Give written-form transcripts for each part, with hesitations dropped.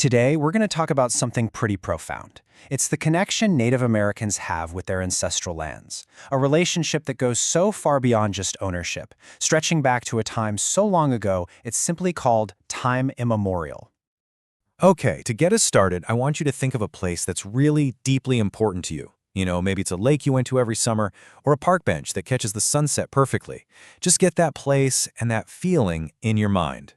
Today, we're going to talk about something pretty profound. It's the connection Native Americans have with their ancestral lands, a relationship that goes so far beyond just ownership, stretching back to a time so long ago it's simply called time immemorial. Okay, to get us started, I want you to think of a place that's really deeply important to you. Maybe it's a lake you went to every summer, or a park bench that catches the sunset perfectly. Just get that place and that feeling in your mind.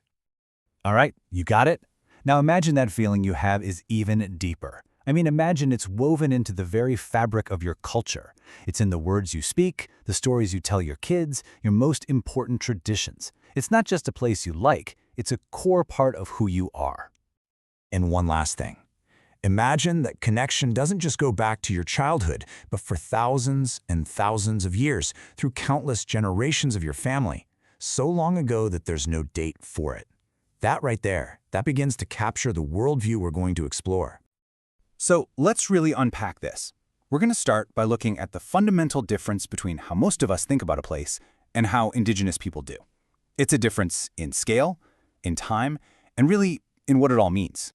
All right, you got it? Now imagine that feeling you have is even deeper. Imagine it's woven into the very fabric of your culture. It's in the words you speak, the stories you tell your kids, your most important traditions. It's not just a place you like, it's a core part of who you are. And one last thing. Imagine that connection doesn't just go back to your childhood, but for thousands and thousands of years, through countless generations of your family, so long ago that there's no date for it. That right there, that begins to capture the worldview we're going to explore. So let's really unpack this. We're going to start by looking at the fundamental difference between how most of us think about a place and how indigenous people do. It's a difference in scale, in time, and really in what it all means.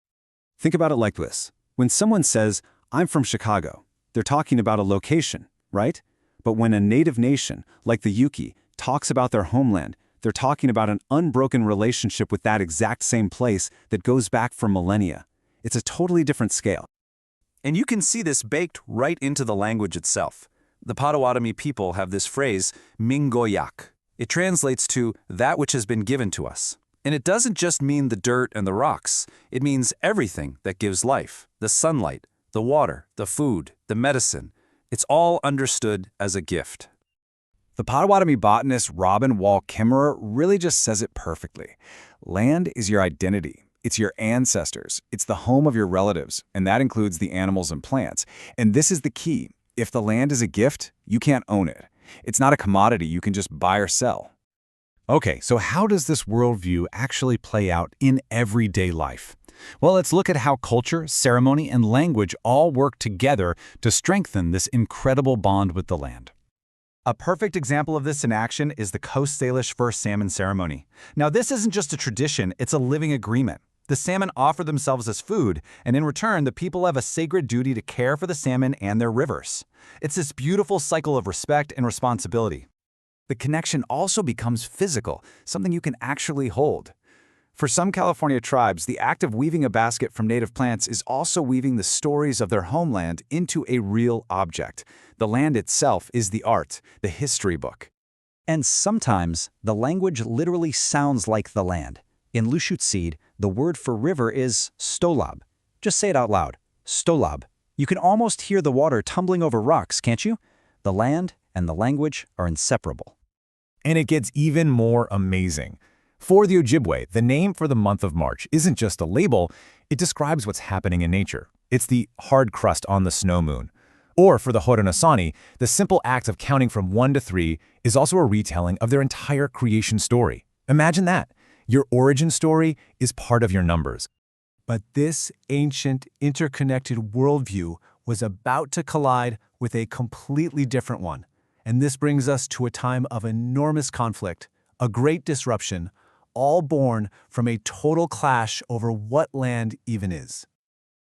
Think about it like this. When someone says, "I'm from Chicago," they're talking about a location, right? But when a native nation, like the Yuki, talks about their homeland, they're talking about an unbroken relationship with that exact same place that goes back for millennia. It's a totally different scale. And you can see this baked right into the language itself. The Potawatomi people have this phrase, Mingoyak. It translates to that which has been given to us. And it doesn't just mean the dirt and the rocks. It means everything that gives life, the sunlight, the water, the food, the medicine. It's all understood as a gift. The Potawatomi botanist Robin Wall Kimmerer really just says it perfectly. Land is your identity. It's your ancestors. It's the home of your relatives, and that includes the animals and plants. And this is the key. If the land is a gift, you can't own it. It's not a commodity you can just buy or sell. Okay, so how does this worldview actually play out in everyday life? Well, let's look at how culture, ceremony, and language all work together to strengthen this incredible bond with the land. A perfect example of this in action is the Coast Salish First Salmon Ceremony. Now, this isn't just a tradition, it's a living agreement. The salmon offer themselves as food, and in return, the people have a sacred duty to care for the salmon and their rivers. It's this beautiful cycle of respect and responsibility. The connection also becomes physical, something you can actually hold. For some California tribes, the act of weaving a basket from native plants is also weaving the stories of their homeland into a real object. The land itself is the art, the history book. And sometimes, the language literally sounds like the land. In Lushootseed, the word for river is stolab. Just say it out loud, stolab. You can almost hear the water tumbling over rocks, can't you? The land and the language are inseparable. And it gets even more amazing. For the Ojibwe, the name for the month of March isn't just a label, it describes what's happening in nature. It's the hard crust on the snow moon. Or for the Haudenosaunee, the simple act of counting from 1 to 3 is also a retelling of their entire creation story. Imagine that. Your origin story is part of your numbers. But this ancient, interconnected worldview was about to collide with a completely different one. And this brings us to a time of enormous conflict, a great disruption, all born from a total clash over what land even is.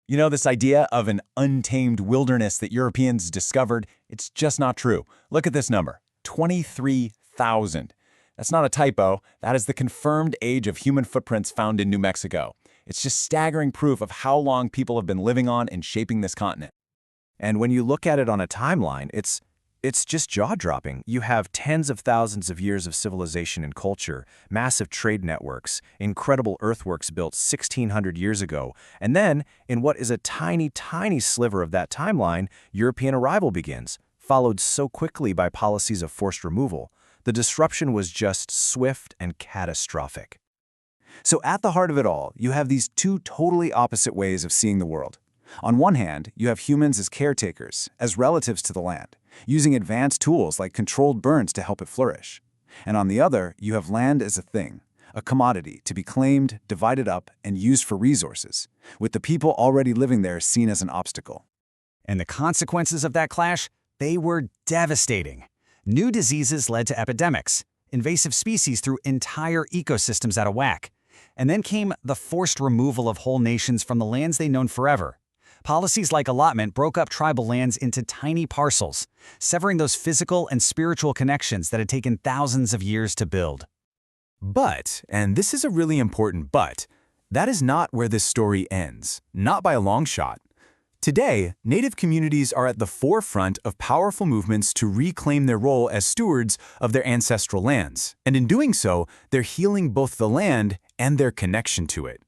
This idea of an untamed wilderness that Europeans discovered, it's just not true. Look at this number, 23,000. That's not a typo. That is the confirmed age of human footprints found in New Mexico. It's just staggering proof of how long people have been living on and shaping this continent. And when you look at it on a timeline, it's just jaw-dropping. You have tens of thousands of years of civilization and culture, massive trade networks, incredible earthworks built 1,600 years ago, and then, in what is a tiny, tiny sliver of that timeline, European arrival begins, followed so quickly by policies of forced removal. The disruption was just swift and catastrophic. So at the heart of it all, you have these two totally opposite ways of seeing the world. On one hand, you have humans as caretakers, as relatives to the land, using advanced tools like controlled burns to help it flourish. And on the other, you have land as a thing, a commodity to be claimed, divided up, and used for resources, with the people already living there seen as an obstacle. And the consequences of that clash, they were devastating. New diseases led to epidemics. Invasive species threw entire ecosystems out of whack. And then came the forced removal of whole nations from the lands they'd known forever. Policies like allotment broke up tribal lands into tiny parcels, severing those physical and spiritual connections that had taken thousands of years to build. But, and this is a really important but, that is not where this story ends, not by a long shot. Today, Native communities are at the forefront of powerful movements to reclaim their role as stewards of their ancestral lands, and in doing so, they're healing both the land and their connection to it.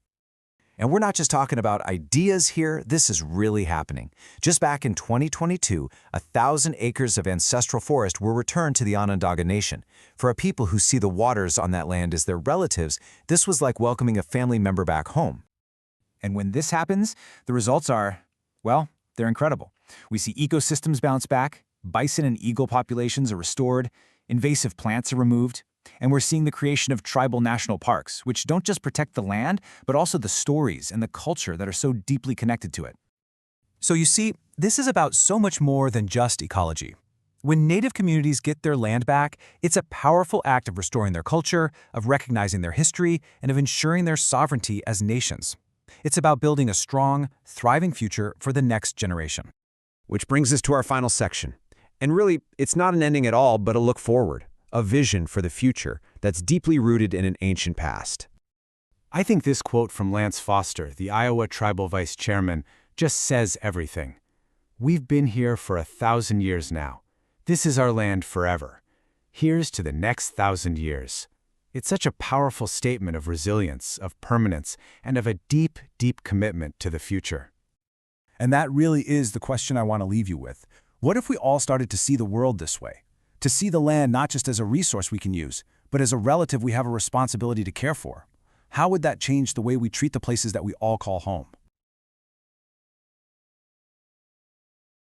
And we're not just talking about ideas here, this is really happening. Just back in 2022, 1,000 acres of ancestral forest were returned to the Onondaga Nation. For a people who see the waters on that land as their relatives, this was like welcoming a family member back home. And when this happens, the results are, well, they're incredible. We see ecosystems bounce back, bison and eagle populations are restored, invasive plants are removed, and we're seeing the creation of tribal national parks, which don't just protect the land, but also the stories and the culture that are so deeply connected to it. So you see, this is about so much more than just ecology. When Native communities get their land back, it's a powerful act of restoring their culture, of recognizing their history, and of ensuring their sovereignty as nations. It's about building a strong, thriving future for the next generation. Which brings us to our final section. And really, it's not an ending at all, but a look forward, a vision for the future that's deeply rooted in an ancient past. I think this quote from Lance Foster, the Iowa Tribal Vice Chairman, just says everything. We've been here for 1,000 years now. This is our land forever. Here's to the next 1,000 years. It's such a powerful statement of resilience, of permanence, and of a deep, deep commitment to the future. And that really is the question I want to leave you with. What if we all started to see the world this way? To see the land not just as a resource we can use, but as a relative we have a responsibility to care for? How would that change the way we treat the places that we all call home?